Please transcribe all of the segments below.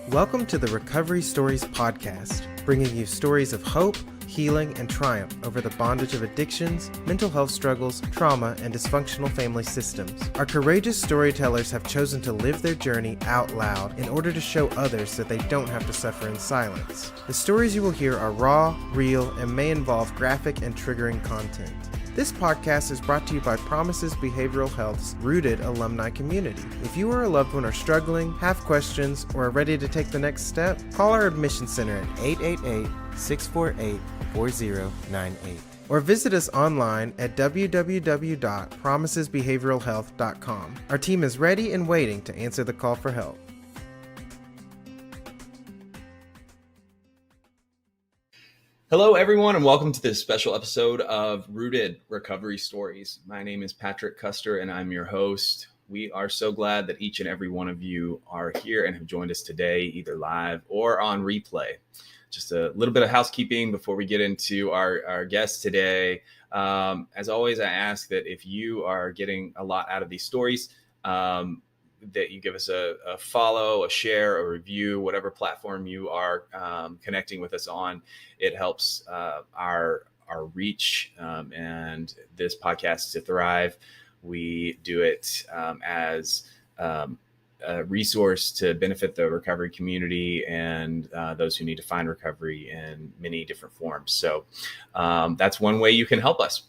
Welcome to the Recovery Stories podcast, bringing you stories of hope, healing, and triumph over the bondage of addictions, mental health struggles, trauma, and dysfunctional family systems. Our courageous storytellers have chosen to live their journey out loud in order to show others that they don't have to suffer in silence. The stories you will hear are raw, real, and may involve graphic and triggering content. This podcast is brought to you by Promises Behavioral Health's Rooted alumni community. If you or a loved one are struggling, have questions, or are ready to take the next step, call our admission center at 888-648-4098. Or visit us online at www.promisesbehavioralhealth.com. Our team is ready and waiting to answer the call for help. Hello, everyone, and welcome to this special episode of Rooted Recovery Stories. My name is Patrick Custer, and I'm your host. We are so glad that each and every one of you are here and have joined us today, either live or on replay. Just a little bit of housekeeping before we get into our guest today. As always, I ask that if you are getting a lot out of these stories, that you give us a follow, a share, a review, whatever platform you are connecting with us on. It helps our reach and this podcast to thrive. We do it as a resource to benefit the recovery community and those who need to find recovery in many different forms. So that's one way you can help us.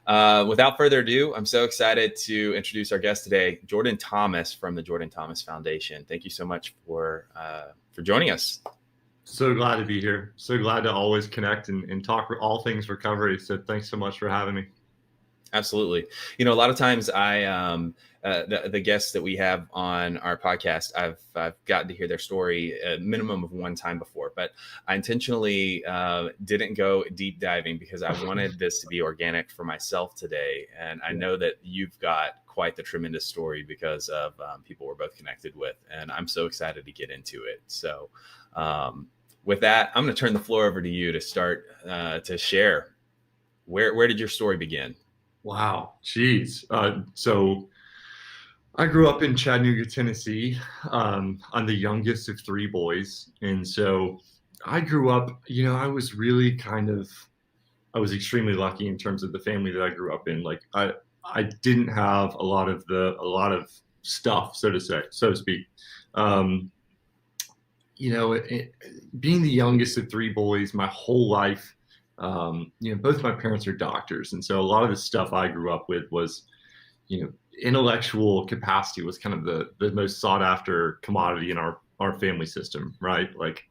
Without further ado, I'm so excited to introduce our guest today, Jordan Thomas from the Jordan Thomas Foundation. Thank you so much for joining us. So glad to be here. So glad to always connect and talk all things recovery. So thanks so much for having me. Absolutely. You know, a lot of times the guests that we have on our podcast, I've gotten to hear their story a minimum of one time before, but I intentionally didn't go deep diving because I wanted this to be organic for myself today. And I know that you've got quite the tremendous story because of people we're both connected with. And I'm so excited to get into it. So with that, I'm going to turn the floor over to you to start to share. Where did your story begin? Wow. Geez. So I grew up in Chattanooga, Tennessee. I'm the youngest of three boys. And so I grew up, I was really I was extremely lucky in terms of the family that I grew up in. Like I didn't have a lot of stuff, so to speak. Being the youngest of three boys, my whole life, both my parents are doctors. And so a lot of the stuff I grew up with was, intellectual capacity was kind of the most sought after commodity in our family system, right? Like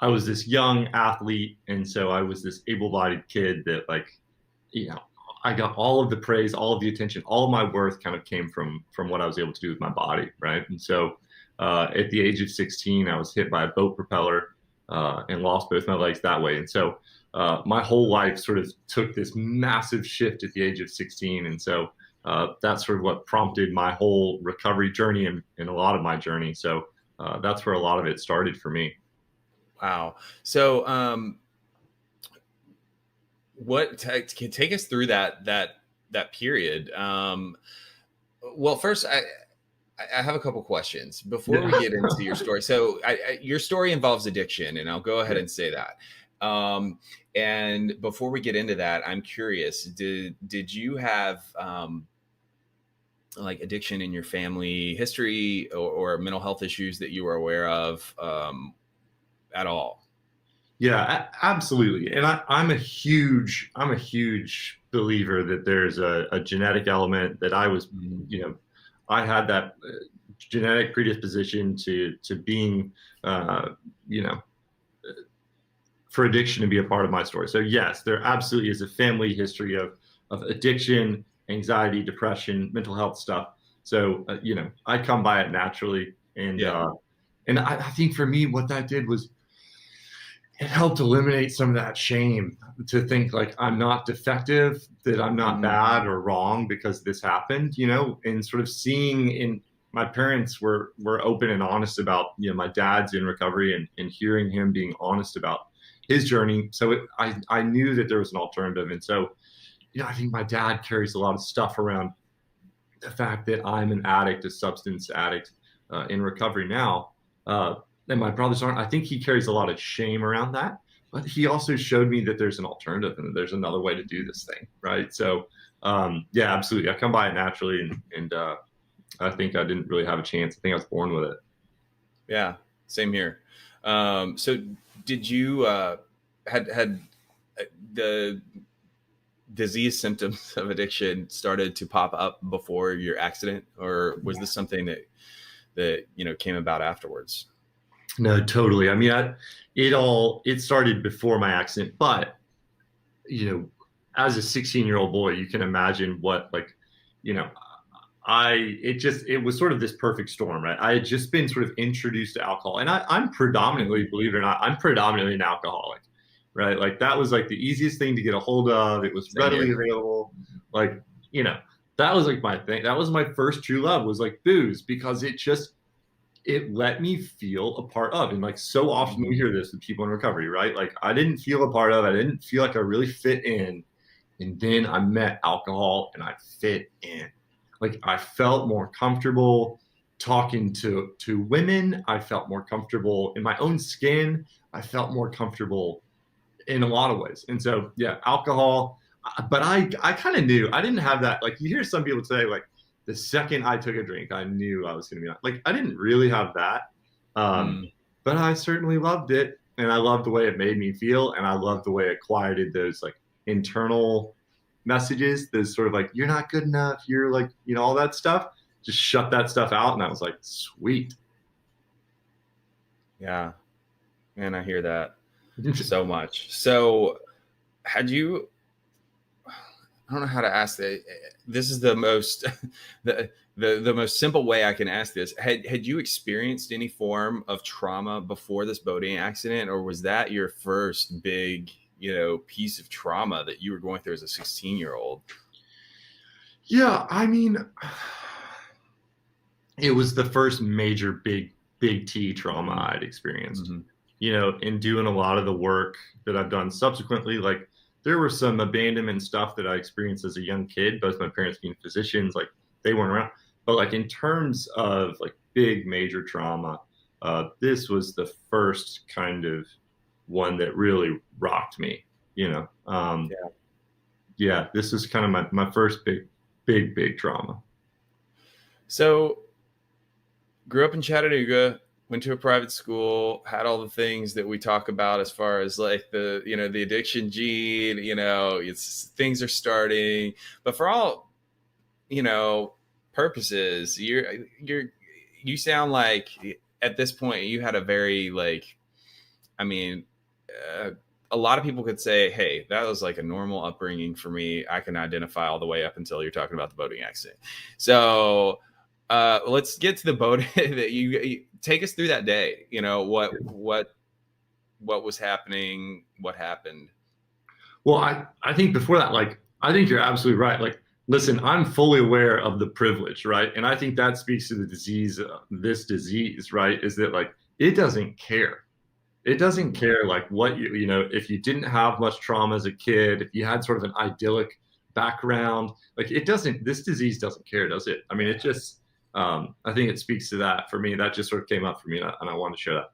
I was this young athlete. And so I was this able-bodied kid that I got all of the praise, all of the attention, all of my worth kind of came from what I was able to do with my body. Right. And so at the age of 16, I was hit by a boat propeller and lost both my legs that way. And so my whole life sort of took this massive shift at the age of 16. And so that's sort of what prompted my whole recovery journey and a lot of my journey. So that's where a lot of it started for me. Wow. So take us through that period. Well, first, I have a couple questions before we get into your story. So your story involves addiction, and I'll go ahead and say that. And before we get into that, I'm curious, did you have like addiction in your family history or mental health issues that you were aware of at all? Yeah, absolutely. And I'm a huge believer that there's a genetic element that I was, I had that genetic predisposition to being, for addiction to be a part of my story. So yes, there absolutely is a family history of addiction, anxiety, depression, mental health stuff. So, I come by it naturally. And I think for me, what that did was it helped eliminate some of that shame to think like I'm not defective, that I'm not bad or wrong because this happened, and sort of seeing my parents were open and honest about, my dad's in recovery and hearing him being honest about his journey. So I knew that there was an alternative. And so, I think my dad carries a lot of stuff around the fact that I'm an addict, a substance addict in recovery now. and my brothers aren't. I think he carries a lot of shame around that, but he also showed me that there's an alternative and that there's another way to do this thing, right? So, yeah, absolutely. I come by it naturally, and I think I didn't really have a chance. I think I was born with it. Yeah, same here. So did you had the disease symptoms of addiction started to pop up before your accident, or was this something that came about afterwards? No, totally. I mean, it started before my accident, but as a 16-year-old boy, you can imagine what, like, it was sort of this perfect storm, right? I had just been sort of introduced to alcohol, and I'm predominantly, believe it or not, I'm predominantly an alcoholic, right? Like that was like the easiest thing to get a hold of. It was readily available. Like, that was like my thing. That was my first true love, was like booze, because it let me feel a part of. And like so often we hear this with people in recovery, right? Like I didn't feel a part of, I didn't feel like I really fit in. And then I met alcohol and I fit in. Like I felt more comfortable talking to women. I felt more comfortable in my own skin. I felt more comfortable in a lot of ways. And so, yeah, alcohol, but I kind of knew. I didn't have that. Like you hear some people say, like, the second I took a drink, I knew I was going to be like, I didn't really have that. But I certainly loved it. And I loved the way it made me feel. And I loved the way it quieted those like internal messages, those sort of like, you're not good enough, you're like, all that stuff. Just shut that stuff out. And I was like, sweet. Yeah. Man, I hear that so much. So I don't know how to ask that. This is the most the most simple way I can ask this. Had you experienced any form of trauma before this boating accident, or was that your first big, piece of trauma that you were going through as a 16-year-old? Yeah, I mean, it was the first major big T trauma I'd experienced. In doing a lot of the work that I've done subsequently, like there were some abandonment stuff that I experienced as a young kid, both my parents being physicians, like they weren't around. But like in terms of like big major trauma, this was the first kind of one that really rocked me, Yeah, this is kind of my first big trauma. So grew up in Chattanooga, went to a private school, had all the things that we talk about as far as like the addiction gene, things are starting, but for all, purposes, you sound like at this point you had a very a lot of people could say, hey, that was like a normal upbringing for me. I can identify all the way up until you're talking about the boating accident. So let's get to the boat that you take us through that day. What was happening? What happened? Well, I think before that, like, I think you're absolutely right. Like, listen, I'm fully aware of the privilege, right? And I think that speaks to the disease, this disease, right? Is that like, it doesn't care. It doesn't care like what if you didn't have much trauma as a kid, if you had sort of an idyllic background, like this disease doesn't care, does it? I mean, it just, I think it speaks to that for me. That just sort of came up for me, and I wanted to share that.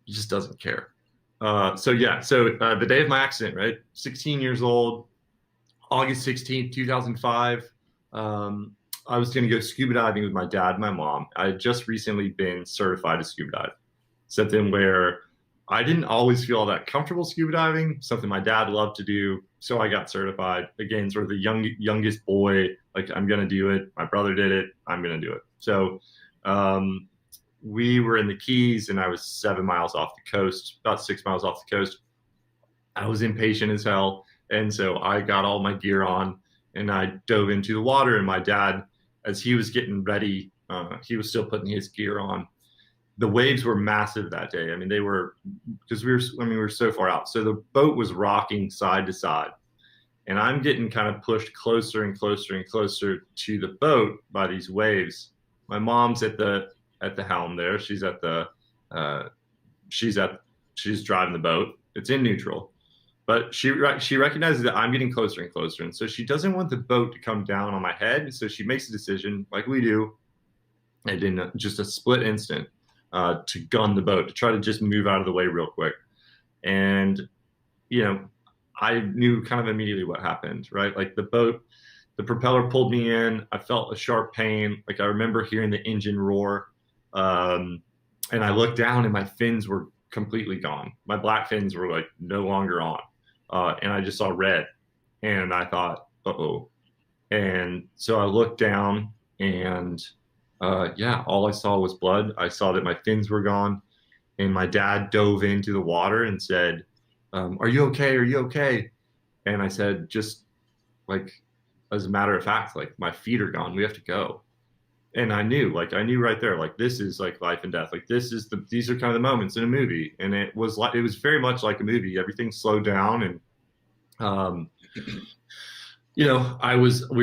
It just doesn't care. So the day of my accident, right? 16 years old, August 16th, 2005. I was going to go scuba diving with my dad and my mom. I had just recently been certified to scuba dive. Something where I didn't always feel all that comfortable scuba diving, something my dad loved to do. So I got certified. Again, sort of the youngest boy, like, I'm going to do it. My brother did it. I'm going to do it. So we were in the Keys, and I was 7 miles off the coast, about 6 miles off the coast. I was impatient as hell. And so I got all my gear on, and I dove into the water. And my dad, as he was getting ready, he was still putting his gear on. The waves were massive that day. I mean, they were, because we were so far out. So the boat was rocking side to side, and I'm getting kind of pushed closer and closer and closer to the boat by these waves. My mom's at the helm there. She's she's driving the boat. It's in neutral, but she recognizes that I'm getting closer and closer. And so she doesn't want the boat to come down on my head. And so she makes a decision, like we do, and in just a split instant, to gun the boat, to try to just move out of the way real quick. And, I knew kind of immediately what happened, right? Like the boat, the propeller pulled me in. I felt a sharp pain. Like I remember hearing the engine roar. And I looked down and my fins were completely gone. My black fins were like no longer on. And I just saw red. And I thought, uh-oh. And so I looked down and all I saw was blood. I saw that my fins were gone. And my dad dove into the water and said, are you okay? Are you okay? And I said, just like, as a matter of fact, like my feet are gone. We have to go. And I knew right there, like this is like life and death. Like these are kind of the moments in a movie. And it was very much like a movie. Everything slowed down. And, we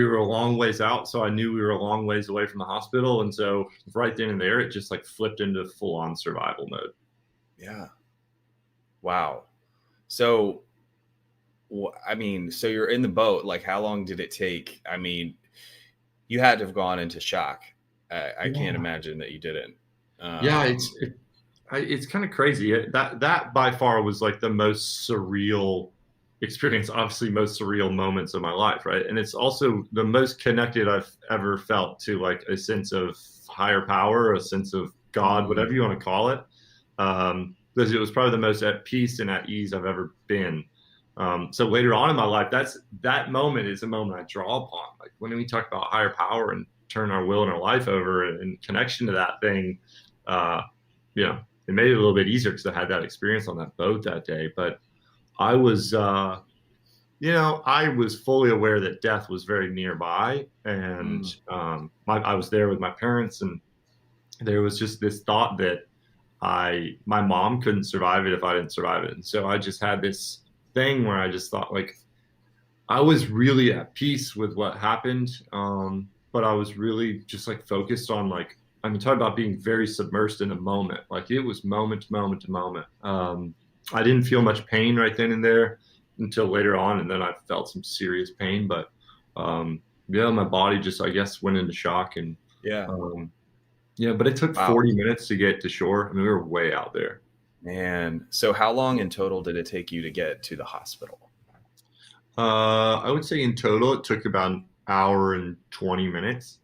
were a long ways out. So I knew we were a long ways away from the hospital. And so right then and there, it just like flipped into full on survival mode. Yeah. Wow. So, so you're in the boat. Like, how long did it take? I mean, you had to have gone into shock. I can't imagine that you didn't. It's kind of crazy. That by far was like the most surreal experience, obviously most surreal moments of my life, right? And it's also the most connected I've ever felt to like a sense of higher power, a sense of God, whatever you want to call it. Because it was probably the most at peace and at ease I've ever been. So later on in my life, that moment is a moment I draw upon. Like when we talk about higher power and turn our will and our life over and connection to that thing, it made it a little bit easier because I had that experience on that boat that day. But I was, I was fully aware that death was very nearby, and I was there with my parents, and there was just this thought that my mom couldn't survive it if I didn't survive it. And so I just had this thing where I just thought like I was really at peace with what happened. But I was really just like focused on like, talk about being very submersed in a moment. Like it was moment to moment to moment. I didn't feel much pain right then and there until later on. And then I felt some serious pain, but my body just, I guess, went into shock. And but it took 40 minutes to get to shore. We were way out there. Man. So how long in total did it take you to get to the hospital? I would say in total, it took about an hour and 20 minutes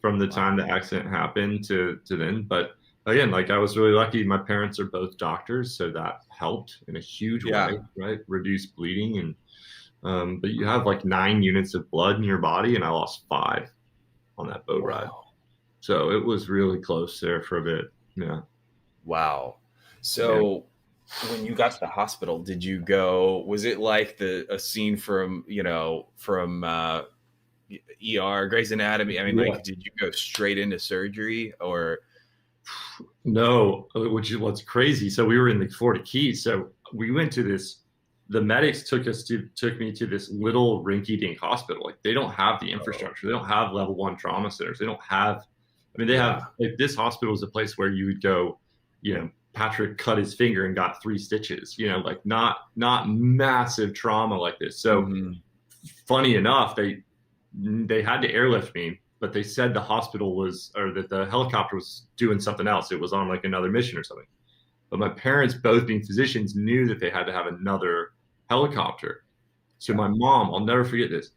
from the time the accident happened to then. But again, like I was really lucky. My parents are both doctors, so that helped in a huge way, right? Reduce bleeding. And but you have like 9 units of blood in your body, and I lost 5 on that boat ride. So it was really close there for a bit. Yeah. Wow. So when you got to the hospital, did you go, was it like a scene from ER, Grey's Anatomy? Like, did you go straight into surgery or? No, which is what's crazy. So we were in the Florida Keys. So we went to the medics took me to this little rinky-dink hospital. Like they don't have the infrastructure. They don't have level 1 trauma centers. They don't have, they have, like this hospital is a place where you would go, Patrick cut his finger and got 3 stitches, like not massive trauma like this. So funny enough, they had to airlift me, but they said the hospital that the helicopter was doing something else. It was on like another mission or something. But my parents, both being physicians, knew that they had to have another helicopter. So my mom, I'll never forget this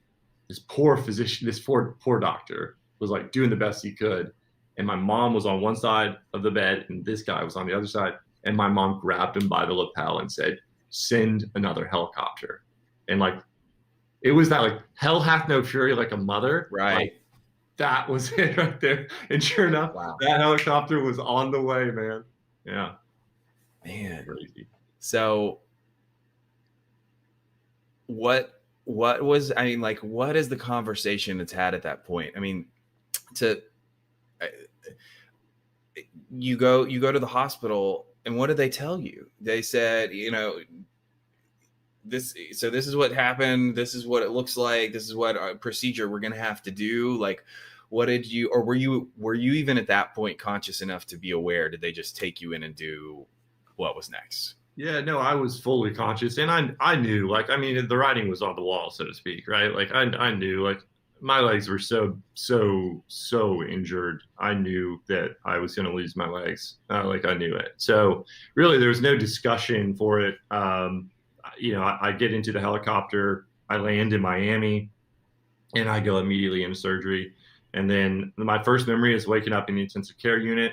poor physician, this poor doctor was like doing the best he could. And my mom was on one side of the bed and this guy was on the other side. And my mom grabbed him by the lapel and said, send another helicopter. And like, it was that like hell hath no fury like a mother. Right. Like, that was it right there. And sure enough, that helicopter was on the way, man. Yeah. Man. Crazy. So what was, what is the conversation that's had at that point? You go to the hospital and what did they tell you? They said, this is what happened. This is what it looks like. This is what procedure we're going to have to do. Like, what did you, or were you even at that point conscious enough to be aware? Did they just take you in and do what was next? Yeah, no, I was fully conscious and I knew, like, the writing was on the wall, so to speak, right? Like I knew, like, my legs were so injured. I knew that I was going to lose my legs. Like I knew it. So really, there was no discussion for it. I get into the helicopter. I land in Miami, and I go immediately into surgery. And then my first memory is waking up in the intensive care unit.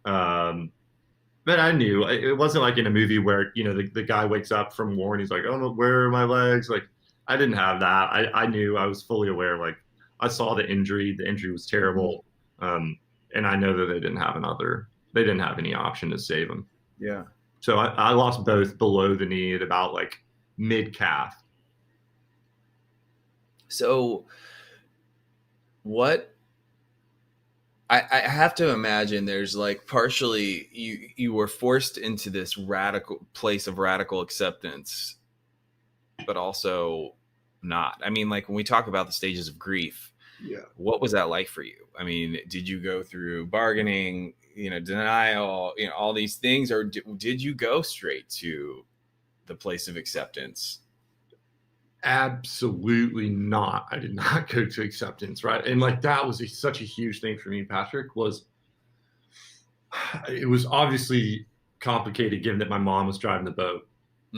But I knew it wasn't like in a movie where, the guy wakes up from war and he's like, oh, where are my legs? Like, I didn't have that. I knew, I was fully aware. Like, I saw the injury. The injury was terrible. And I know that they didn't have any option to save him. Yeah. So I lost both below the knee at about like mid calf. So what I have to imagine there's like partially you were forced into this radical place of radical acceptance, but also not. I mean, like when we talk about the stages of grief, what was that like for you? I mean, did you go through bargaining, denial, all these things, or did you go straight to the place of acceptance? Absolutely not. I did not go to acceptance, right? And like that was such a huge thing for me, Patrick. It was obviously complicated given that my mom was driving the boat,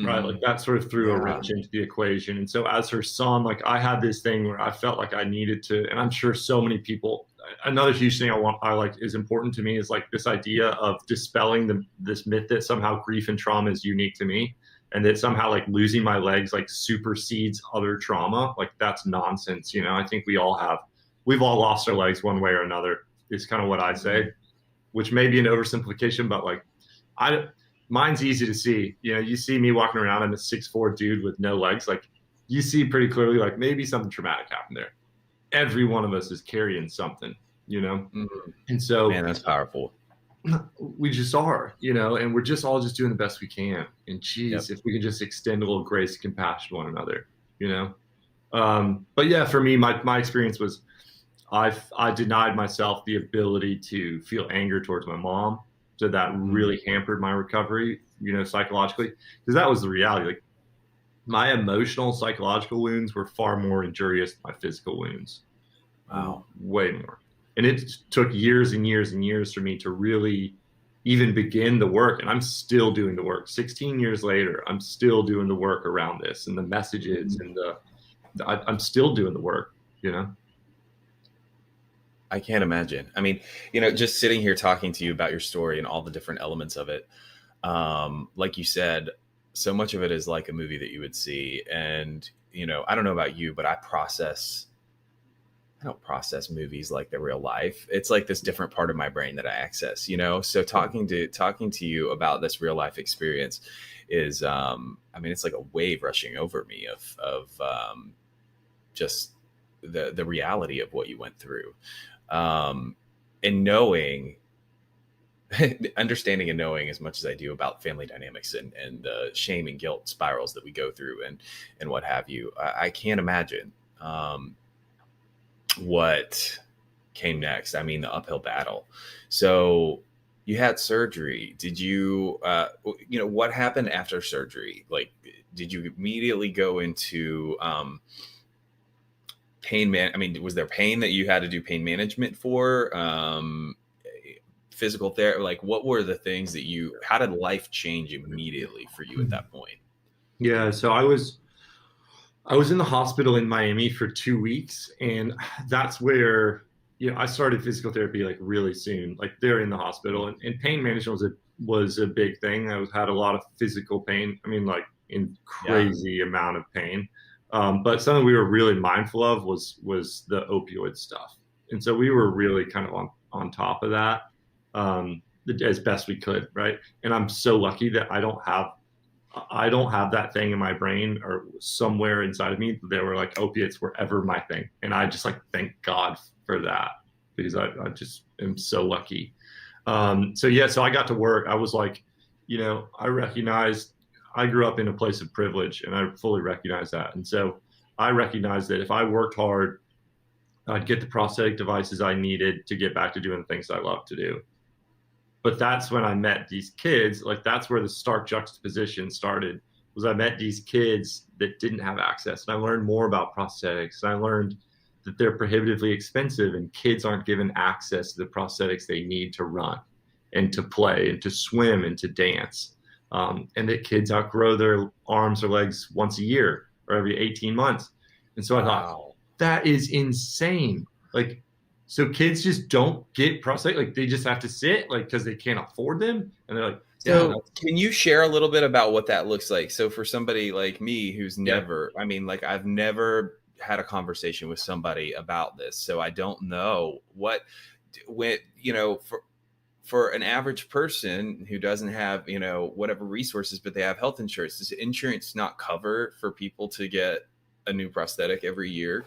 right? Like that sort of threw a wrench into the equation. And so as her son, like I had this thing where I felt like I needed to, and I'm sure so many people, another huge thing I like is important to me is like this idea of dispelling this myth that somehow grief and trauma is unique to me. And that somehow like losing my legs like supersedes other trauma. Like that's nonsense. I think we've all lost our legs one way or another is kind of what I say, which may be an oversimplification, but like mine's easy to see. You see me walking around, I'm a 6'4" dude with no legs. Like you see pretty clearly, like maybe something traumatic happened there. Every one of us is carrying something, And so, man, that's powerful. We just are, and we're just all just doing the best we can. And geez, if we can just extend a little grace and compassion to one another, But yeah, for me, my experience was I denied myself the ability to feel anger towards my mom. So that really hampered my recovery, psychologically, because that was the reality. Like my emotional, psychological wounds were far more injurious than my physical wounds. Wow. Way more. And it took years and years and years for me to really even begin the work. And I'm still doing the work. 16 years later, I'm still doing the work around this and the messages and I'm still doing the work, I can't imagine. I mean, just sitting here talking to you about your story and all the different elements of it. Like you said, so much of it is like a movie that you would see. And, I don't know about you, but I don't process movies like they're real life. It's like this different part of my brain that I access, so talking to you about this real life experience is, it's like a wave rushing over me of just the reality of what you went through. And knowing, understanding and knowing as much as I do about family dynamics and the shame and guilt spirals that we go through and what have you, I can't imagine, what came next. I mean, the uphill battle. So you had surgery. Did you, what happened after surgery? Like, did you immediately go into pain was there pain that you had to do pain management for? Physical therapy? Like, what were the things how did life change immediately for you at that point? Yeah. So I was in the hospital in Miami for 2 weeks, and that's where, I started physical therapy like really soon, like they're in the hospital, and pain management was a big thing. I had a lot of physical pain. I mean, like in crazy amount of pain. But something we were really mindful of was the opioid stuff. And so we were really kind of on top of that, as best we could. Right. And I'm so lucky that I don't have that thing in my brain or somewhere inside of me. There were like opiates were ever my thing. And I just like, thank God for that, because I just am so lucky. So I got to work. I was like, I recognized I grew up in a place of privilege, and I fully recognize that. And so I recognized that if I worked hard, I'd get the prosthetic devices I needed to get back to doing the things I love to do. But that's when I met these kids. Like that's where the stark juxtaposition started, was I met these kids that didn't have access. And I learned more about prosthetics. And I learned that they're prohibitively expensive and kids aren't given access to the prosthetics they need to run and to play and to swim and to dance. And that kids outgrow their arms or legs once a year or every 18 months. And so I thought, that is insane. Like, so kids just don't get prosthetic, like they just have to sit, like, because they can't afford them. And they're like, so can you share a little bit about what that looks like? So for somebody like me who's never, I mean, like I've never had a conversation with somebody about this. So I don't know when, you know, for an average person who doesn't have, you know, whatever resources, but they have health insurance, does insurance not cover for people to get a new prosthetic every year?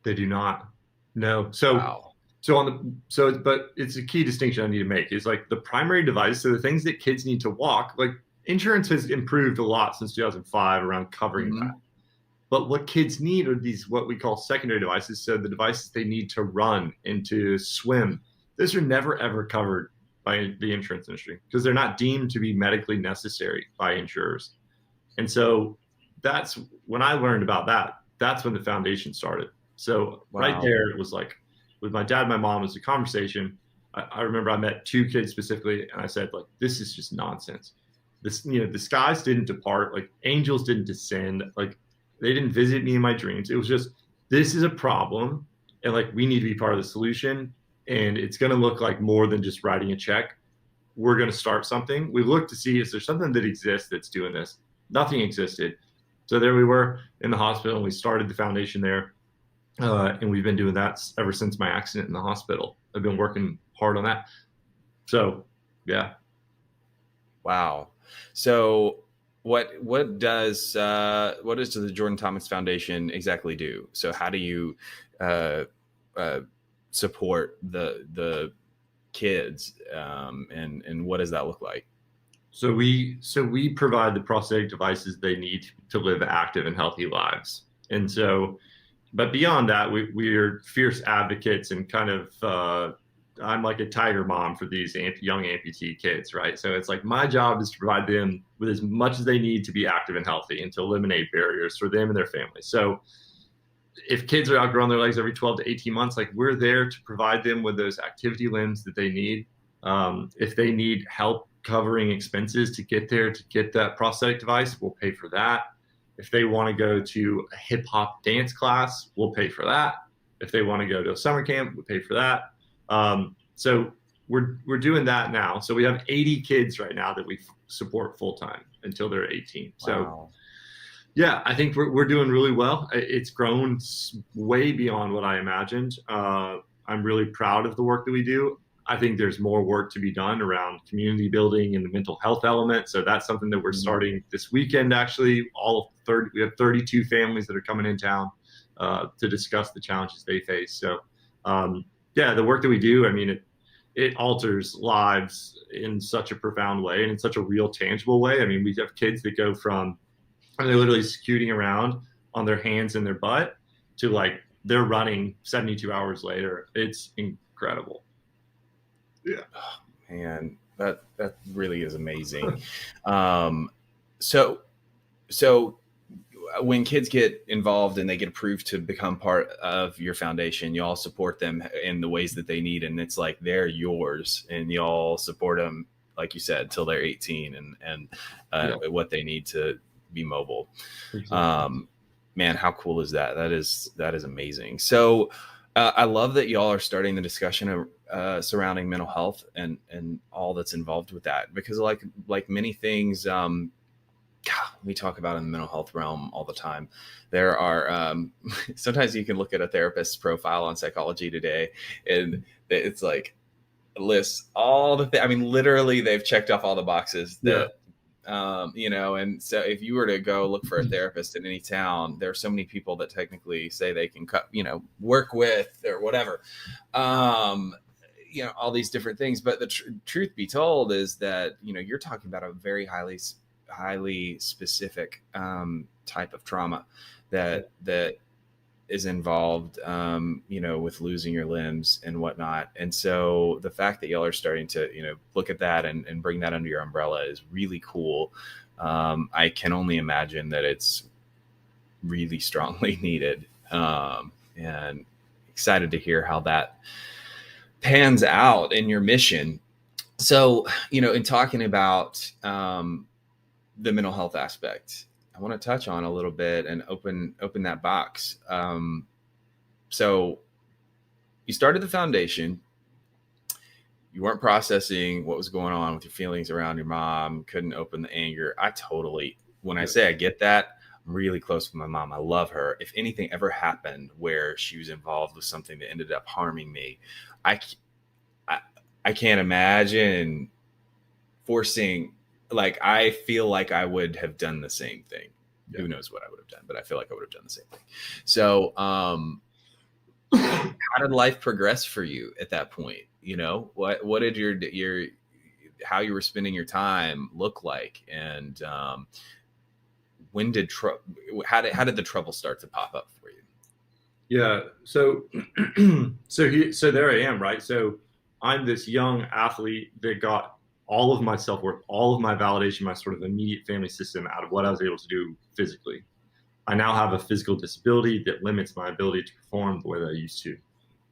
They do not. No. So, but it's a key distinction I need to make is like the primary device. So the things that kids need to walk, like insurance has improved a lot since 2005 around covering that. But what kids need are these, what we call secondary devices. So the devices they need to run and to swim. Those are never, ever covered by the insurance industry because they're not deemed to be medically necessary by insurers. And so that's when I learned about that. That's when the foundation started. So right there, it was like with my dad and my mom, it was a conversation. I remember I met two kids specifically, and I said, like, this is just nonsense. This, you know, the skies didn't depart, like angels didn't descend, like they didn't visit me in my dreams. It was just, this is a problem, and like we need to be part of the solution. And it's going to look like more than just writing a check. We're going to start something. We looked to see if there's something that exists that's doing this. Nothing existed. So there we were in the hospital, and we started the foundation there. And we've been doing that ever since my accident in the hospital. I've been working hard on that. So, yeah. Wow. So what does the Jordan Thomas Foundation exactly do? So how do you support the kids, and what does that look like? So we provide the prosthetic devices they need to live active and healthy lives. And so, but beyond that, we're fierce advocates and kind of, I'm like a tiger mom for these young amputee kids, right? So it's like my job is to provide them with as much as they need to be active and healthy and to eliminate barriers for them and their families. So if kids are outgrowing their legs every 12 to 18 months, like we're there to provide them with those activity limbs that they need. If they need help covering expenses to get there, to get that prosthetic device, we'll pay for that. If they want to go to a hip hop dance class, we'll pay for that. If they want to go to a summer camp, we'll pay for that. So we're doing that now. So we have 80 kids right now that we support full time until they're 18. Wow. So yeah, I think we're doing really well. It's grown way beyond what I imagined. I'm really proud of the work that we do. I think there's more work to be done around community building and the mental health element. So that's something that we're starting this weekend. Actually, we have 32 families that are coming in town to discuss the challenges they face. So yeah, the work that we do, I mean, it alters lives in such a profound way and in such a real, tangible way. I mean, we have kids that go from, they're literally scooting around on their hands and their butt to like they're running 72 hours later. It's incredible. Yeah. Oh, man, that really is amazing. So when kids get involved and they get approved to become part of your foundation, you all support them in the ways that they need. And it's like, they're yours and you all support them, like you said, till they're 18 and what they need to be mobile. Exactly. Man, how cool is that? That is amazing. So I love that y'all are starting the discussion surrounding mental health and all that's involved with that, because like many things, we talk about in the mental health realm all the time. There are sometimes you can look at a therapist's profile on Psychology Today, and it's like lists all the things. I mean, literally, they've checked off all the boxes that and so if you were to go look for a therapist in any town, there are so many people that technically say they can work with or whatever, all these different things. But the truth be told is that, you're talking about a very highly specific type of trauma that is involved, with losing your limbs and whatnot. And so the fact that y'all are starting to, look at that and bring that under your umbrella is really cool. I can only imagine that it's really strongly needed. And excited to hear how that pans out in your mission. So, in talking about the mental health aspect, I want to touch on a little bit and open that box. So you started the foundation. You weren't processing what was going on with your feelings around your mom, couldn't open the anger. When I say I get that, I'm really close with my mom. I love her. If anything ever happened where she was involved with something that ended up harming me, I can't imagine forcing, like, I feel like I would have done the same thing. Yeah. Who knows what I would have done, but I feel like I would have done the same thing. So, how did life progress for you at that point? What did your how you were spending your time look like? And, how did the trouble start to pop up for you? Yeah. So, so there I am, right? So I'm this young athlete that got all of my self-worth, all of my validation, my sort of immediate family system out of what I was able to do physically. I now have a physical disability that limits my ability to perform the way that I used to.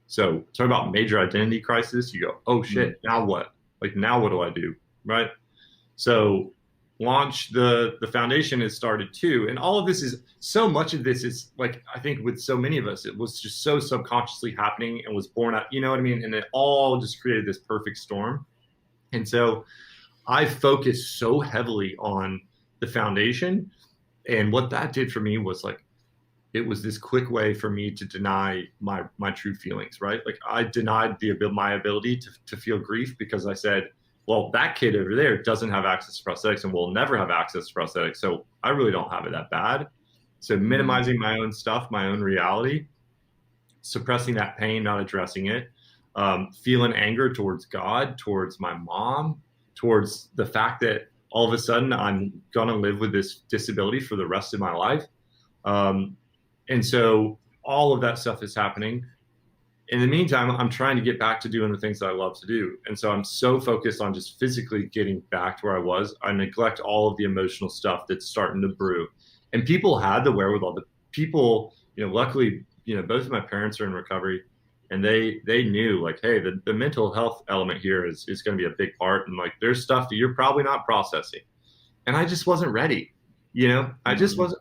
So talk about major identity crisis. You go, oh shit, now what? Like, now what do I do? Right. So launch the foundation has started too. And all of this is, so much of this is, like, I think with so many of us, it was just so subconsciously happening and was born out, you know what I mean? And it all just created this perfect storm. And so I focused so heavily on the foundation. And what that did for me was, like, it was this quick way for me to deny my true feelings, right? Like, I denied my ability to feel grief because I said, well, that kid over there doesn't have access to prosthetics and will never have access to prosthetics. So I really don't have it that bad. So minimizing my own stuff, my own reality, suppressing that pain, not addressing it, feeling anger towards God, towards my mom, towards the fact that all of a sudden I'm going to live with this disability for the rest of my life. And so all of that stuff is happening. In the meantime, I'm trying to get back to doing the things that I love to do. And so I'm so focused on just physically getting back to where I was. I neglect all of the emotional stuff that's starting to brew. And people had the wherewithal. The people, luckily, both of my parents are in recovery, and they knew, like, hey, the mental health element here is going to be a big part. And, like, there's stuff that you're probably not processing. And I just wasn't ready. I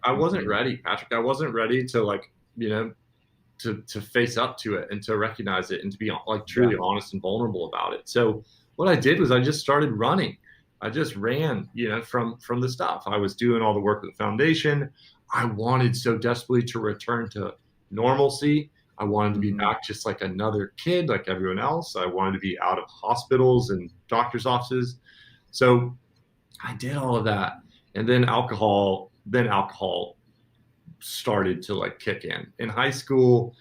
wasn't ready, Patrick. I wasn't ready to, like, to face up to it and to recognize it and to be, like, truly honest and vulnerable about it. So what I did was I just started running. I just ran, from the stuff. I was doing all the work with the foundation. I wanted so desperately to return to normalcy. I wanted to be back just like another kid, like everyone else. I wanted to be out of hospitals and doctor's offices. So I did all of that. And then alcohol started to, like, kick in high school.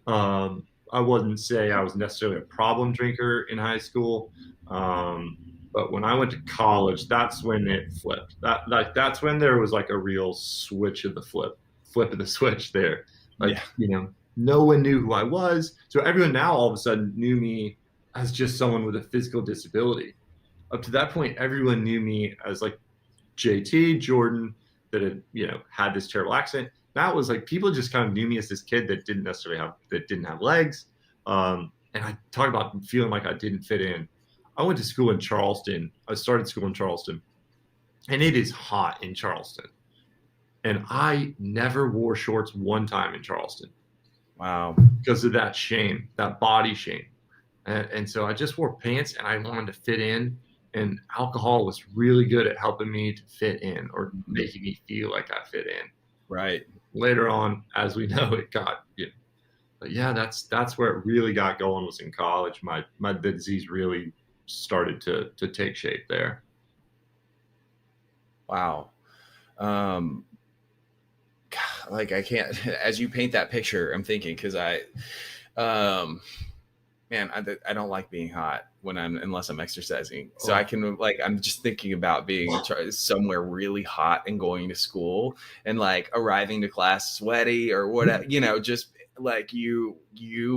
I wouldn't say I was necessarily a problem drinker in high school. But when I went to college, that's when it flipped. That's when there was, like, a real switch of the flip of the switch there. Like, no one knew who I was. So everyone now all of a sudden knew me as just someone with a physical disability. Up to that point, everyone knew me as, like, JT Jordan that had this terrible accident. Now it was like people just kind of knew me as this kid that didn't have legs. And I talk about feeling like I didn't fit in. I went to school in Charleston. I started school in Charleston, and it is hot in Charleston. And I never wore shorts one time in Charleston. Wow. Because of that shame, that body shame. And so I just wore pants, and I wanted to fit in. And alcohol was really good at helping me to fit in, or making me feel like I fit in. Right. Later on, as we know, it got, but yeah, that's where it really got going, was in college. The disease really started to take shape there. Wow. Like, I can't, as you paint that picture, I'm thinking, because I don't like being hot unless I'm exercising. So I can, like, I'm just thinking about being somewhere really hot and going to school and, like, arriving to class sweaty or whatever, just like you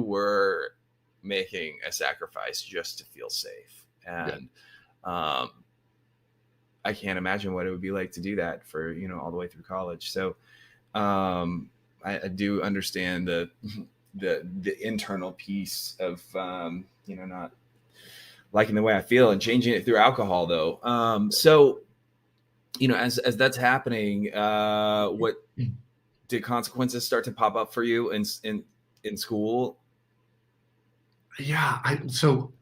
were making a sacrifice just to feel safe. And, I can't imagine what it would be like to do that for, all the way through college. So, I do understand the internal piece of not liking the way I feel and changing it through alcohol though. So as that's happening, what did consequences start to pop up for you in school? Yeah, so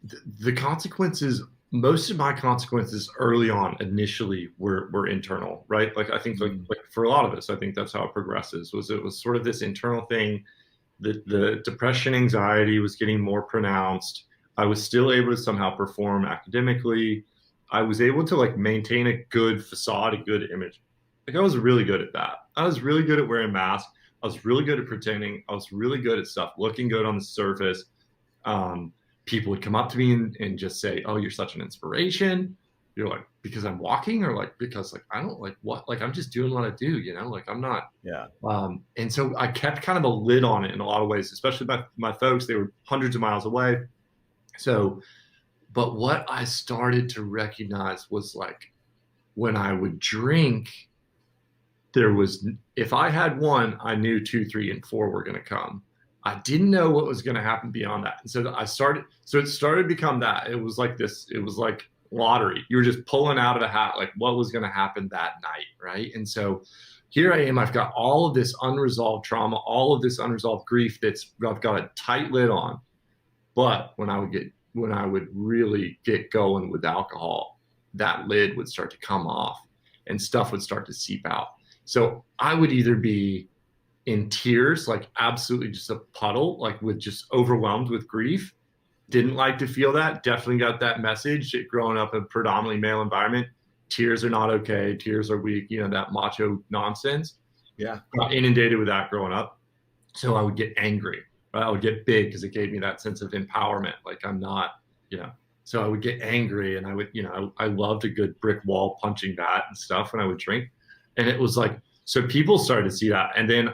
the consequences, most of my consequences early on initially were internal, right? Like I think like for a lot of us, I think that's how it progresses. It was sort of this internal thing. The depression, anxiety was getting more pronounced. I was still able to somehow perform academically. I was able to like maintain a good facade, a good image. Like I was really good at that. I was really good at wearing masks. I was really good at pretending. I was really good at stuff looking good on the surface. People would come up to me and just say, "Oh, you're such an inspiration." You're like, because I'm walking, or like because like I don't like what, like I'm just doing what I do, like I'm not. Yeah. And so I kept kind of a lid on it in a lot of ways, especially my folks. They were hundreds of miles away. So, but what I started to recognize was like when I would drink, if I had one, I knew 2, 3, and 4 were going to come. I didn't know what was going to happen beyond that. And so it started to become that. It was like lottery. You were just pulling out of a hat, like what was going to happen that night. Right. And so here I am, I've got all of this unresolved trauma, all of this unresolved grief I've got a tight lid on. But when I would really get going with alcohol, that lid would start to come off and stuff would start to seep out. So I would either be in tears, like absolutely just a puddle, like with just overwhelmed with grief. Didn't like to feel that. Definitely got that message growing up in a predominantly male environment. Tears are not okay. Tears are weak. That macho nonsense. Yeah. Got inundated with that growing up. So I would get angry. Right? I would get big because it gave me that sense of empowerment. Like I'm not, so I would get angry and I would, I loved a good brick wall punching bat and stuff when I would drink. And it was like, so people started to see that. And then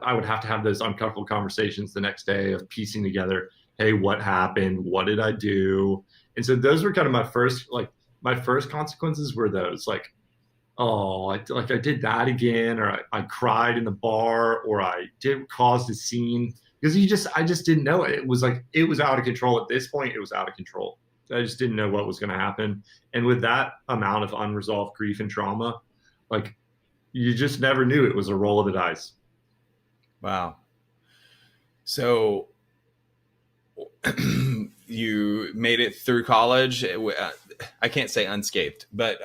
I would have to have those uncomfortable conversations the next day of piecing together, hey, what happened? What did I do? And so those were kind of my first consequences were those like, oh, I did that again, or I cried in the bar, or I caused a scene, because I just didn't know it. It was like, it was out of control. At this point, it was out of control. I just didn't know what was going to happen. And with that amount of unresolved grief and trauma, like you just never knew. It was a roll of the dice. Wow. So you made it through college. I can't say unscathed, but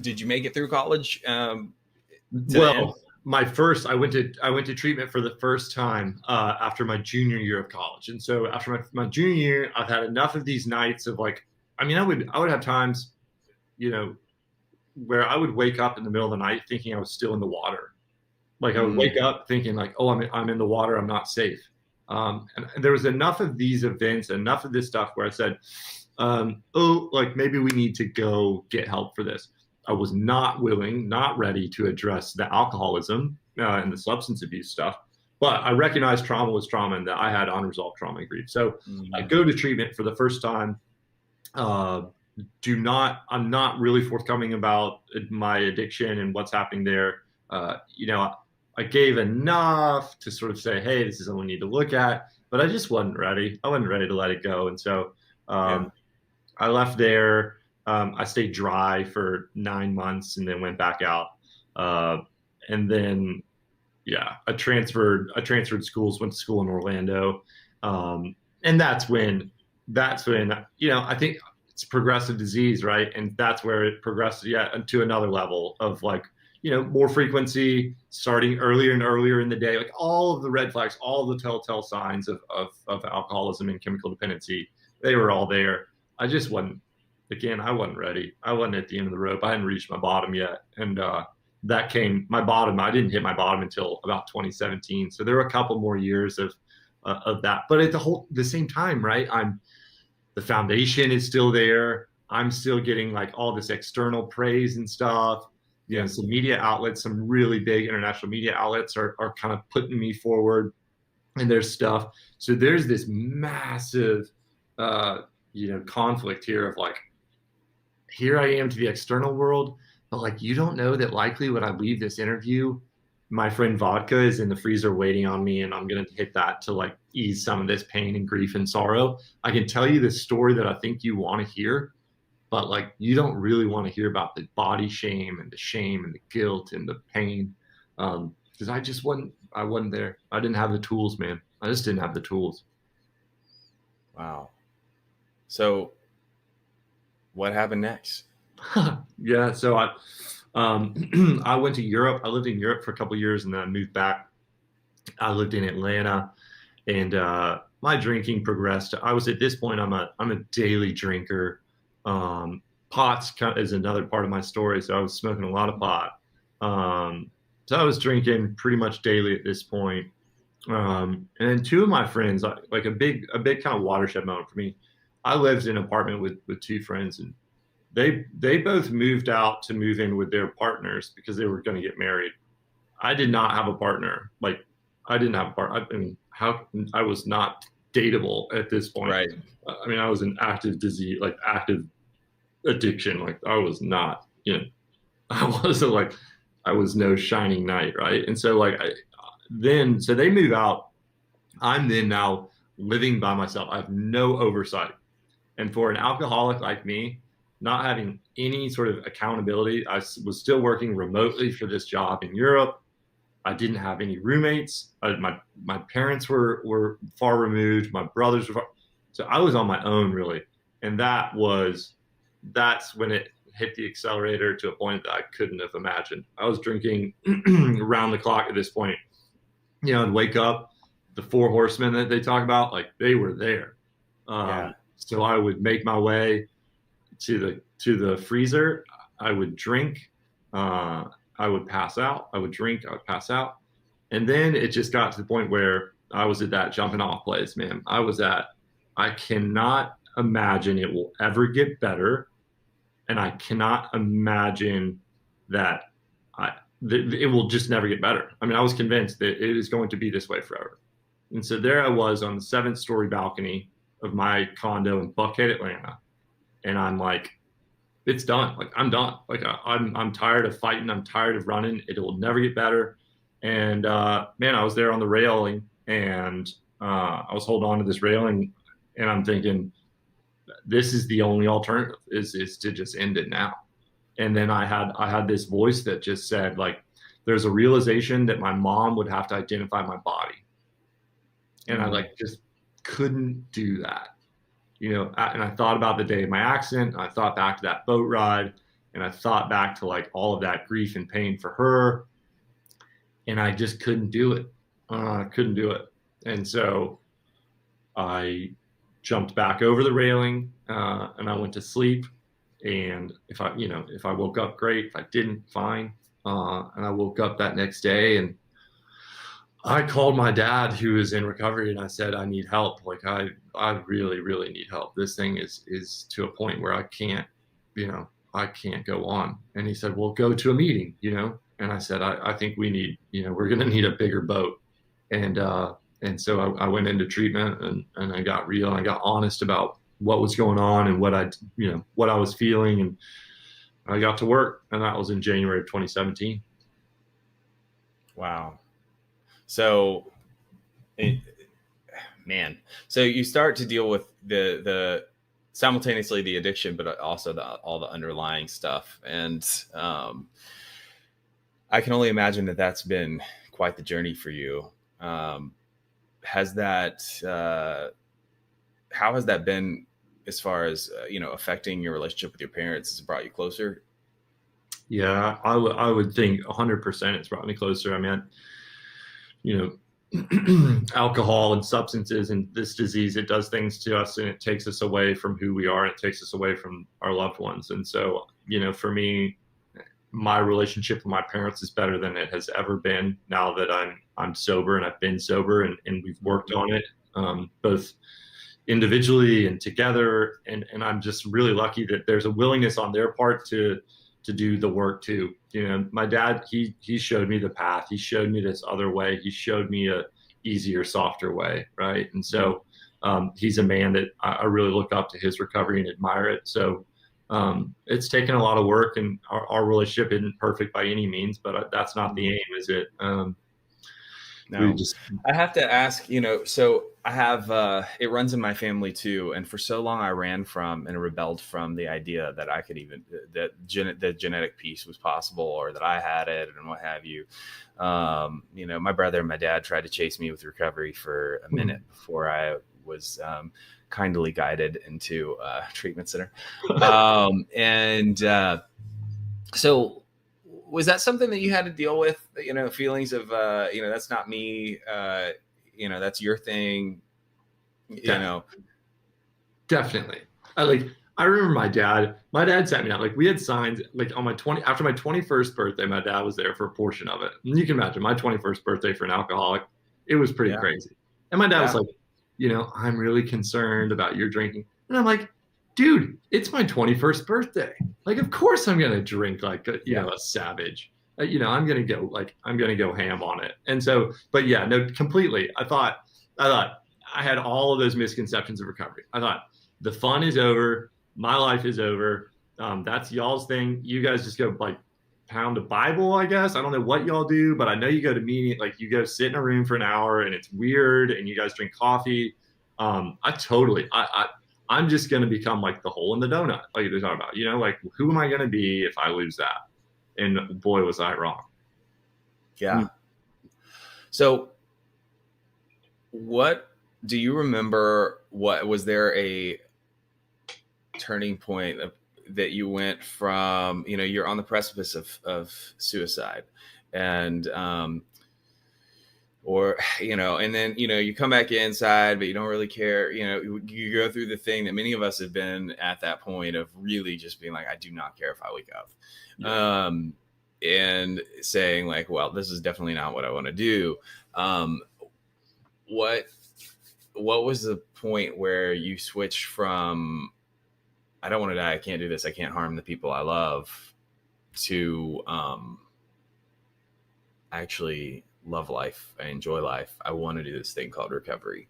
did you make it through college? Well, I went to treatment for the first time after my junior year of college. And so after my junior year, I've had enough of these nights of like, I would have times, where I would wake up in the middle of the night thinking I was still in the water. Like I would wake up thinking like, oh, I'm in the water. I'm not safe. And there was enough of these events, enough of this stuff where I said, like maybe we need to go get help for this. I was not ready to address the alcoholism and the substance abuse stuff, but I recognized trauma was trauma and that I had unresolved trauma and grief. So I go to treatment for the first time. I'm not really forthcoming about my addiction and what's happening there. I gave enough to sort of say, hey, this is something we need to look at, but I just wasn't ready. I wasn't ready to let it go. And so I left there. I stayed dry for 9 months and then went back out. And then, I transferred schools, went to school in Orlando. And that's when, I think it's progressive disease, right? And that's where it progressed to another level of like, more frequency, starting earlier and earlier in the day, like all of the red flags, all the telltale signs of alcoholism and chemical dependency, they were all there. I just wasn't ready. I wasn't at the end of the rope. I hadn't reached my bottom yet. And that came, my bottom, I didn't hit my bottom until about 2017. So there were a couple more years of that. But at the same time, right, the foundation is still there. I'm still getting like all this external praise and stuff. Some media outlets, some really big international media outlets are kind of putting me forward and there's stuff. So there's this massive, conflict here of like, here I am to the external world, but like, you don't know that likely when I leave this interview, my friend vodka is in the freezer waiting on me and I'm going to hit that to like ease some of this pain and grief and sorrow. I can tell you this story that I think you want to hear, but like you don't really want to hear about the body shame and the guilt and the pain, because I wasn't there. I didn't have the tools, man. I just didn't have the tools. Wow. So what happened next? Yeah, so I went to Europe. I lived in Europe for a couple of years, and then I moved back. I lived in Atlanta, and my drinking progressed. I was at this point. I'm a daily drinker. Pot's is another part of my story. So I was smoking a lot of pot. So I was drinking pretty much daily at this point. And then two of my friends, like a big kind of watershed moment for me. I lived in an apartment with two friends, and they both moved out to move in with their partners because they were going to get married. I did not have a partner. Like I didn't have a partner. I mean, I was not dateable at this point. Right. I mean, I was an active disease, like active addiction. Like I was not, I wasn't like, I was no shining knight. Right. And so like, so they move out. I'm then now living by myself. I have no oversight. And for an alcoholic like me, not having any sort of accountability, I was still working remotely for this job in Europe. I didn't have any roommates. My parents were far removed. My brothers were far. So I was on my own really. And that's when it hit the accelerator to a point that I couldn't have imagined. I was drinking around the clock at this point. I'd wake up, the four horsemen that they talk about, like they were there. So I would make my way to the freezer. I would drink. I would pass out. I would drink. I would pass out. And then it just got to the point where I was at that jumping off place, man. I cannot imagine it will ever get better. And I cannot imagine that it will just never get better. I mean, I was convinced that it is going to be this way forever. And so there I was on the 7th story balcony of my condo in Buckhead, Atlanta. And I'm like, it's done. Like, I'm done. Like, I'm tired of fighting. I'm tired of running. It will never get better. And, man, I was there on the railing, and I was holding on to this railing, and I'm thinking, this is the only alternative is to just end it now. And then I had this voice that just said, like, there's a realization that my mom would have to identify my body. And I like just couldn't do that. And I thought about the day of my accident. And I thought back to that boat ride, and I thought back to like all of that grief and pain for her. And I just couldn't do it. Couldn't do it. And so I jumped back over the railing, and I went to sleep. And if I woke up, great. If I didn't, fine. And I woke up that next day, and I called my dad, who was in recovery, and I said, I need help. Like, I really, really need help. This thing is to a point where I can't go on. And he said, well, go to a meeting, And I said, I think we need, we're going to need a bigger boat. And so I went into treatment, and I got real, and I got honest about what was going on and what I was feeling. And I got to work, and that was in January of 2017. Wow. So, so you start to deal with the simultaneously the addiction, but also all the underlying stuff. And I can only imagine that that's been quite the journey for you. How has that been as far as, affecting your relationship with your parents? Has it brought you closer? Yeah, I would think 100% it's brought me closer. I mean, alcohol and substances and this disease, it does things to us, and it takes us away from who we are. It takes us away from our loved ones. And so, for me, my relationship with my parents is better than it has ever been now that I'm sober, and I've been sober, and we've worked on it, both individually and together. And I'm just really lucky that there's a willingness on their part to do the work too. My dad, he showed me the path. He showed me this other way. He showed me a easier, softer way. Right. And so, he's a man that I really look up to his recovery and admire it. So, it's taken a lot of work, and our relationship isn't perfect by any means, but that's not the aim, is it? No, just, I have to ask, so I have, it runs in my family too. And for so long I ran from and rebelled from the idea that I could even, the genetic piece was possible or that I had it and what have you. My brother and my dad tried to chase me with recovery for a minute before I was, kindly guided into a treatment center. So was that something that you had to deal with, feelings of, that's not me, that's your thing, Definitely. I remember my dad sat me down. Like we had signs like on after my 21st birthday, my dad was there for a portion of it. And you can imagine my 21st birthday for an alcoholic, it was pretty crazy. And my dad was like, I'm really concerned about your drinking. And I'm like, dude, it's my 21st birthday. Like, of course I'm going to drink like, a savage. I'm going to go ham on it. And so, but yeah, no, completely. I thought I had all of those misconceptions of recovery. I thought the fun is over. My life is over. That's y'all's thing. You guys just go like pound a Bible, I guess. I don't know what y'all do, but I know you go to meeting, like you go sit in a room for an hour and it's weird and you guys drink coffee. I'm just going to become like the hole in the donut, like you're talking about, like who am I going to be if I lose that? And boy, was I wrong. Yeah. So what do you remember? What was there a turning point that you went from, you're on the precipice of suicide and, and then, you come back inside, but you don't really care. You go through the thing that many of us have been at that point of really just being like, I do not care if I wake up. Yeah. And saying like, well, this is definitely not what I want to do. What was the point where you switched from, I don't want to die, I can't do this, I can't harm the people I love, to actually love life, I enjoy life, I want to do this thing called recovery?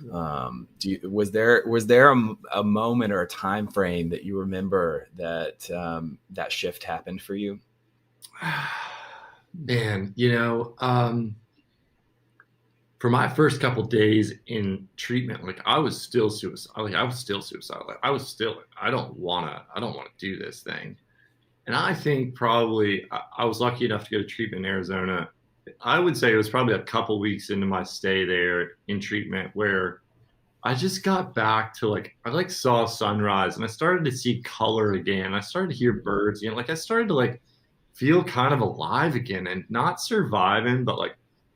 Was there a moment or a time frame that you remember that that shift happened for you? Man, for my first couple days in treatment, like I was still suicidal. Like I was still suicidal. Like I don't want to do this thing. And I think probably I was lucky enough to go to treatment in Arizona. I would say it was probably a couple weeks into my stay there in treatment where I just got back to I saw sunrise and I started to see color again. I started to hear birds, I started to feel kind of alive again and not surviving, but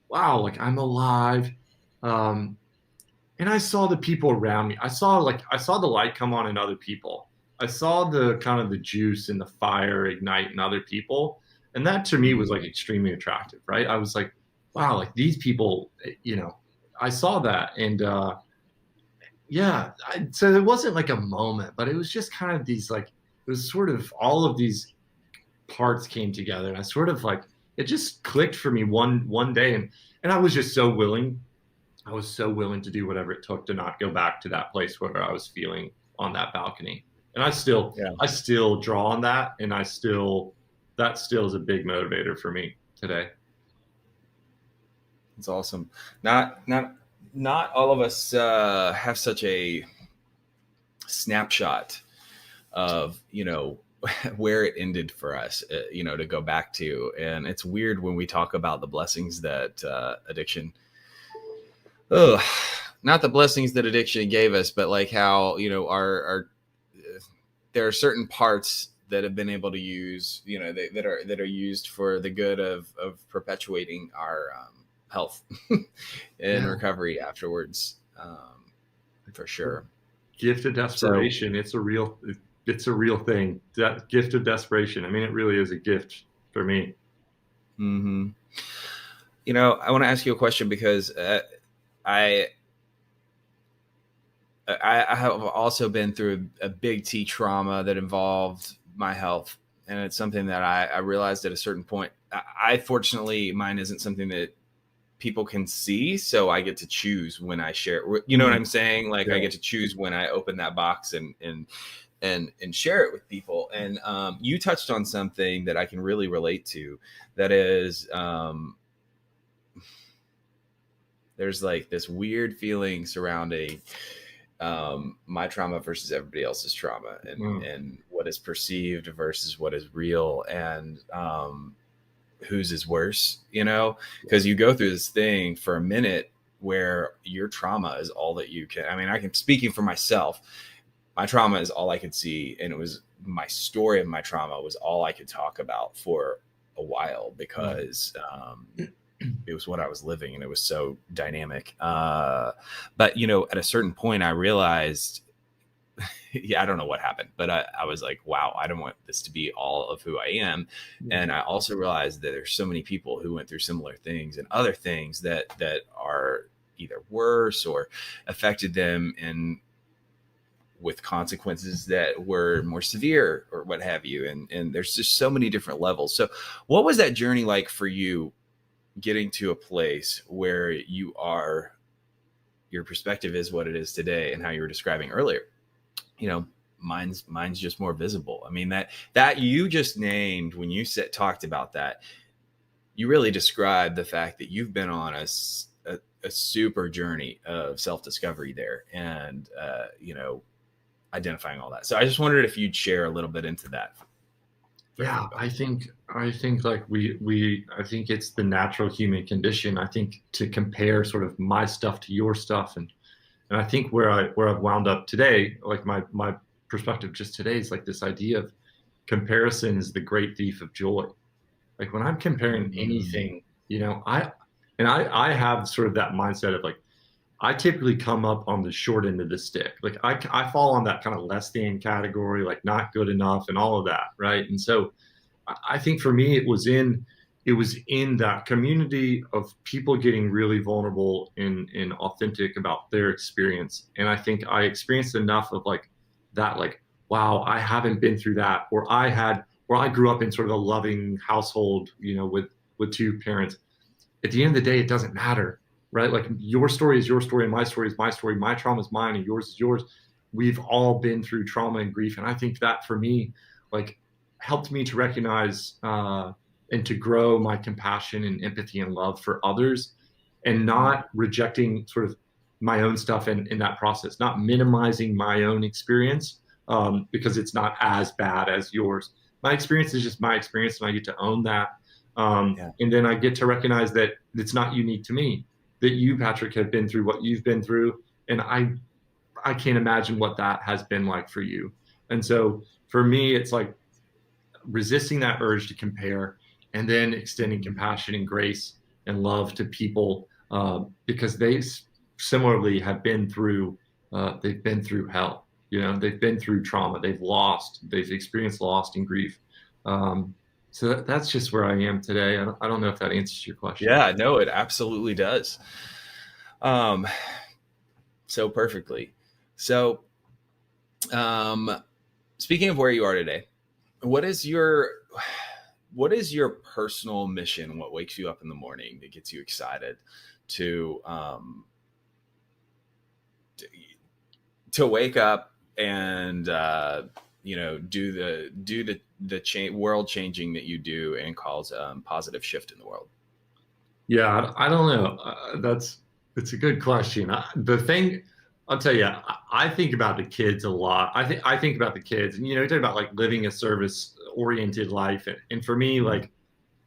wow, I'm alive. And I saw the people around me. I saw the light come on in other people. I saw the kind of the juice and the fire ignite in other people. And that to me was extremely attractive, right? I was like, wow, these people, I saw that. And so it wasn't a moment, but it was just kind of these it was sort of all of these parts came together. And I sort of it just clicked for me one day. And I was just so willing. I was so willing to do whatever it took to not go back to that place where I was feeling on that balcony. And I still draw on that. And that still is a big motivator for me today. It's awesome. Not all of us have such a snapshot of, where it ended for us, to go back to. And it's weird when we talk about the blessings that addiction, not the blessings that addiction gave us, but how, our there are certain parts that have been able to use, that are used for the good of perpetuating our health and recovery afterwards, for sure. Gift of desperation. So, it's a real thing. That gift of desperation. I mean, it really is a gift for me. Mm-hmm. I want to ask you a question because I have also been through a big T trauma that involved my health. And it's something that I realized at a certain point. I fortunately, mine isn't something that people can see. So I get to choose when I share, you know what I'm saying? I get to choose when I open that box and share it with people. And you touched on something that I can really relate to. That is, There's like this weird feeling surrounding my trauma versus everybody else's trauma, and what is perceived versus what is real, and whose is worse, because you go through this thing for a minute where your trauma is all that you can. I mean, speaking for myself, my trauma is all I could see. And it was my story of my trauma was all I could talk about for a while, because it was what I was living, and it was so dynamic. But, at a certain point I realized, yeah, I don't know what happened, but I was like, wow, I don't want this to be all of who I am. And I also realized that there's so many people who went through similar things and other things that are either worse or affected them in with consequences that were more severe or what have you. And there's just so many different levels. So what was that journey like for you, getting to a place where your perspective is what it is today, and how you were describing earlier? Mine's just more visible. I mean, that you just named, when you talked about that, you really described the fact that you've been on a super journey of self-discovery there, and identifying all that. So I just wondered if you'd share a little bit into that. Yeah, I think like I think it's the natural human condition, I think, to compare sort of my stuff to your stuff. And I think where I've wound up today, like my perspective just today, is like this idea of comparison is the great thief of joy. Like when I'm comparing anything, I have sort of that mindset of like, I typically come up on the short end of the stick. Like I fall on that kind of less than category, like not good enough and all of that. Right. And so I think for me, it was in that community of people getting really vulnerable and authentic about their experience. And I think I experienced enough of like that, like, wow, I haven't been through that, or I grew up in sort of a loving household, with two parents. At the end of the day, it doesn't matter, right? Like your story is your story and my story is my story. My trauma is mine and yours is yours. We've all been through trauma and grief. And I think that for me, like, helped me to recognize and to grow my compassion and empathy and love for others, and not rejecting sort of my own stuff in that process, not minimizing my own experience because it's not as bad as yours. My experience is just my experience, and I get to own that. And then I get to recognize that it's not unique to me, that you, Patrick, have been through what you've been through. And I can't imagine what that has been like for you. And so for me, it's like resisting that urge to compare, and then extending compassion and grace and love to people because they similarly have been through, they've been through hell, they've been through trauma, they've experienced loss and grief. So that's just where I am today. I don't know if that answers your question. Yeah, no, it absolutely does. So perfectly. So, speaking of where you are today, what is your personal mission? What wakes you up in the morning that gets you excited to wake up and do the world changing that you do, and cause positive shift in the world? Yeah, I don't know. It's a good question. The thing I'll tell you, I think about the kids a lot. I think about the kids, and you talk about like living a service-oriented life, and for me, like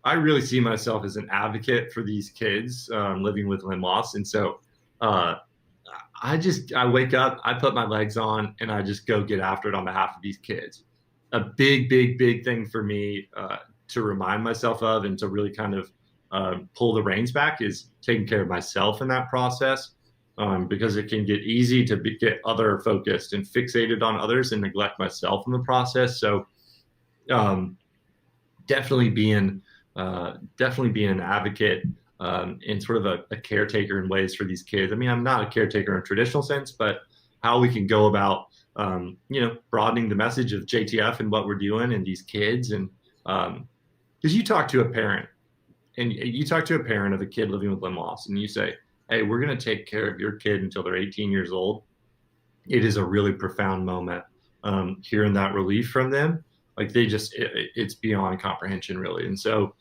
I really see myself as an advocate for these kids living with limb loss, and so I wake up, I put my legs on, and I just go get after it on behalf of these kids. A big, big, big thing for me to remind myself of, and to really kind of pull the reins back, is taking care of myself in that process. Because it can get easy to get other focused and fixated on others and neglect myself in the process. So definitely being an advocate and sort of a caretaker in ways for these kids. I mean, I'm not a caretaker in a traditional sense, but how we can go about, broadening the message of JTF and what we're doing and these kids. And because you talk to a parent of a kid living with limb loss, and you say, hey, we're going to take care of your kid until they're 18 years old. It is a really profound moment. Hearing that relief from them, like it's beyond comprehension, really. And so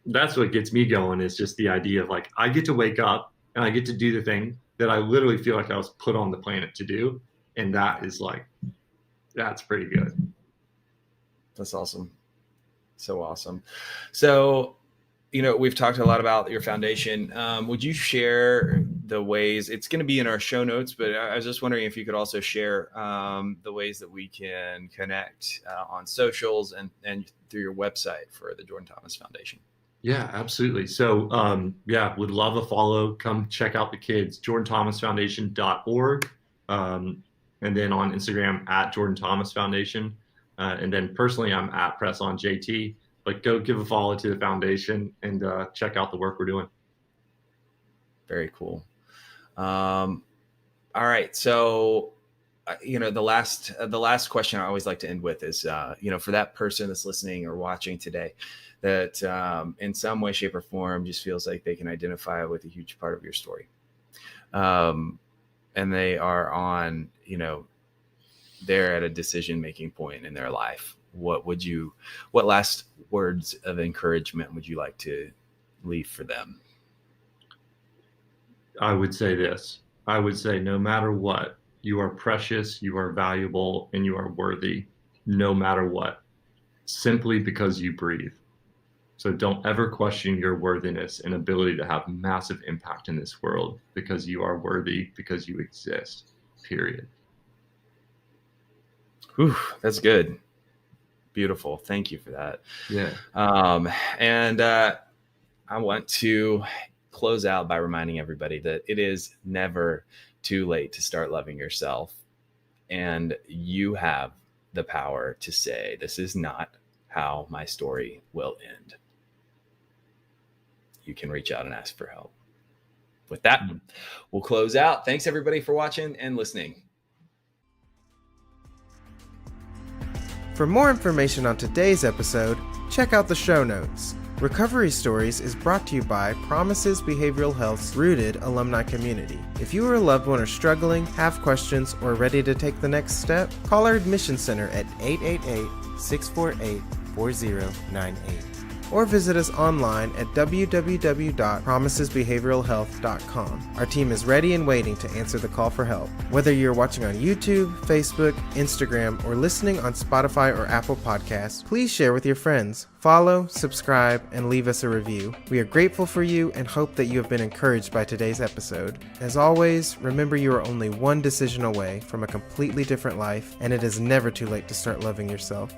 that's what gets me going, is just the idea of like, I get to wake up and I get to do the thing that I literally feel like I was put on the planet to do. And that is like, that's pretty good. That's awesome. So awesome. So, we've talked a lot about your foundation. Would you share the ways, it's going to be in our show notes, but I was just wondering if you could also share the ways that we can connect on socials and through your website for the Jordan Thomas Foundation. Yeah, absolutely. So, would love a follow. Come check out the kids, jordanthomasfoundation.org. And then on Instagram at Jordan Thomas Foundation. And then personally, I'm at Press on JT. But go give a follow to the foundation and check out the work we're doing. Very cool. All right. So, the last question I always like to end with is, for that person that's listening or watching today, that in some way, shape, or form just feels like they can identify with a huge part of your story. And they are on, they're at a decision-making point in their life. What last words of encouragement would you like to leave for them? I would say this. I would say, no matter what, you are precious, you are valuable, and you are worthy, no matter what, simply because you breathe. So don't ever question your worthiness and ability to have massive impact in this world, because you are worthy, because you exist, period. Whew, that's good. Beautiful. Thank you for that. Yeah. And I want to close out by reminding everybody that it is never too late to start loving yourself. And you have the power to say, this is not how my story will end. You can reach out and ask for help. With that, we'll close out. Thanks everybody for watching and listening. For more information on today's episode, check out the show notes. Recovery Stories is brought to you by Promises Behavioral Health's Rooted alumni community. If you or a loved one are struggling, have questions, or ready to take the next step, call our admission center at 888-648-4098. Or visit us online at www.promisesbehavioralhealth.com. Our team is ready and waiting to answer the call for help. Whether you're watching on YouTube, Facebook, Instagram, or listening on Spotify or Apple Podcasts, please share with your friends. Follow, subscribe, and leave us a review. We are grateful for you and hope that you have been encouraged by today's episode. As always, remember you are only one decision away from a completely different life, and it is never too late to start loving yourself.